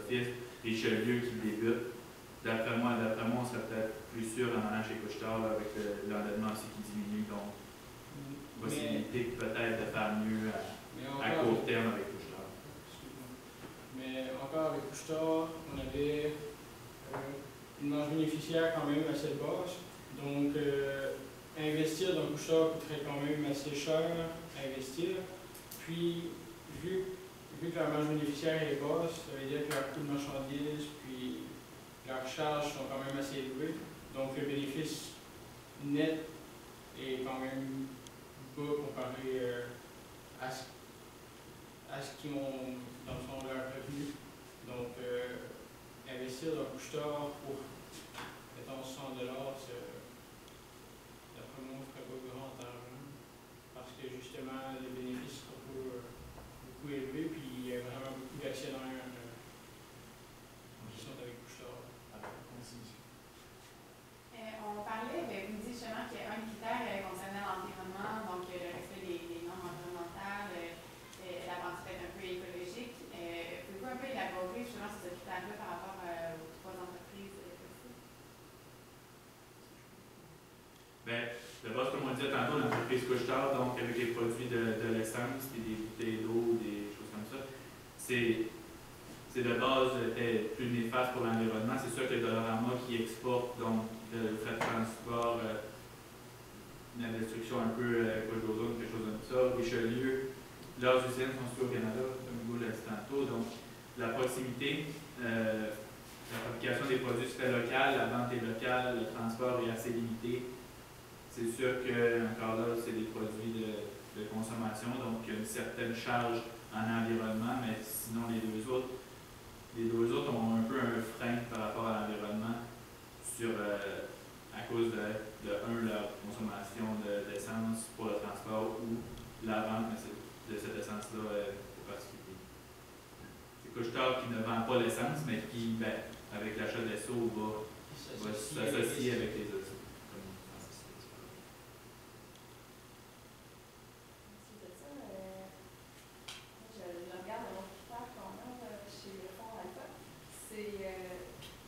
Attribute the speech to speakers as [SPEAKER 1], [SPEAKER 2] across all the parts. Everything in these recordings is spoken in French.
[SPEAKER 1] d'office, Richelieu qui débute. D'après moi, on serait peut-être plus sûr en allant chez Couche-Tard avec l'endettement aussi qui diminue, donc possibilité peut-être de faire mieux à court terme avec Couche-Tard.
[SPEAKER 2] Mais encore avec Couche-Tard, on avait une marge bénéficiaire quand même assez basse. Donc, investir dans Couche-Tard coûterait quand même assez cher à investir. Puis, vu que la marge bénéficiaire est basse, ça veut dire que leur coût de marchandises, puis leurs charges sont quand même assez élevées. Donc, le bénéfice net est quand même bas comparé à ce qu'ils ont dans le fond leur revenu. Donc, investir dans Couche-Tard pour, mettons, 100 $, d'après moi, ne ferait pas grand argent. Parce que justement, les bénéfices sont beaucoup élevés, puis il y a vraiment beaucoup d'actionnaires qui sont avec Couche-Tard.
[SPEAKER 3] On parlait, vous dites justement qu'il y a un critère concernant l'environnement, donc le respect des normes environnementales, la pensée peut-être un peu écologique. Pouvez-vous un peu élaborer justement sur ce critère-là par rapport aux trois entreprises possibles?
[SPEAKER 1] D'abord, comme on disait tantôt, l'entreprise Couche-Tard, donc avec les produits de l'essence et des bouteilles d'eau, des choses comme ça, c'est de base plus néfaste pour l'environnement. C'est sûr que Dollarama qui exporte donc le frais de transport, la destruction un peu couche d'ozone, quelque chose comme ça. Richelieu, leurs usines sont situées au Canada, comme Hugo l'a dit tantôt. Donc, la proximité, la fabrication des produits se fait locale, la vente est locale, le transport est assez limité. C'est sûr que, encore là, c'est des produits de consommation, donc il y a une certaine charge en environnement, mais sinon les deux autres ont un peu un frein par rapport à l'environnement à cause de leur consommation d'essence pour le transport ou la vente de cette essence-là au particulier. C'est Couche-Tard qui ne vend pas l'essence, mais qui, avec l'achat d'ESSO, va s'associer avec les autres.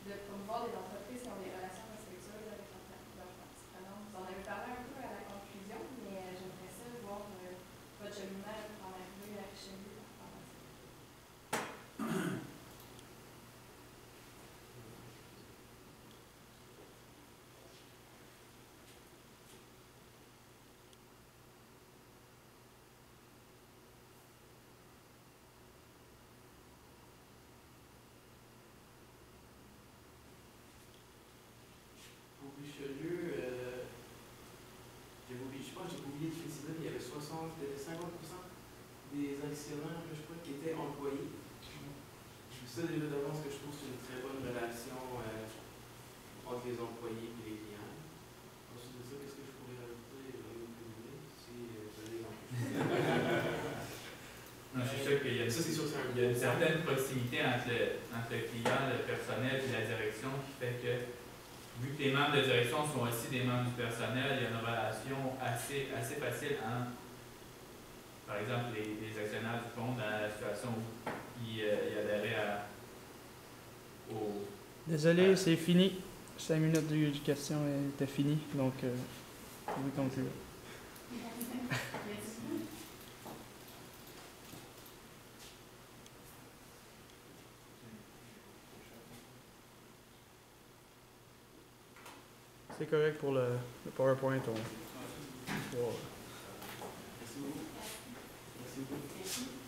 [SPEAKER 3] De promouvoir des entreprises qui ont des relations respectueuses avec leurs parties prenantes. Vous en avez parlé un peu à la conclusion, mais j'aimerais ça voir votre cheminement pour en arriver à Richelieu.
[SPEAKER 4] Richelieu, je pense que j'ai oublié de préciser, il y avait 50% des actionnaires, je crois, qui étaient employés. Ça, déjà d'avance, que je trouve que c'est une très bonne relation entre les employés et les clients. Ensuite de ça, qu'est-ce que je pourrais rajouter si
[SPEAKER 1] Non, je suis sûr qu'il y a une certaine proximité entre le client, le personnel et la direction qui fait que, vu que les membres de direction sont aussi des membres du personnel, il y a une relation assez facile entre, par exemple, les actionnaires du fonds dans la situation où ils adhéraient au...
[SPEAKER 5] Désolé, c'est fini. 5 minutes de question étaient finies, donc vous pouvez conclure. C'est correct pour le PowerPoint.
[SPEAKER 4] Merci beaucoup. Merci beaucoup.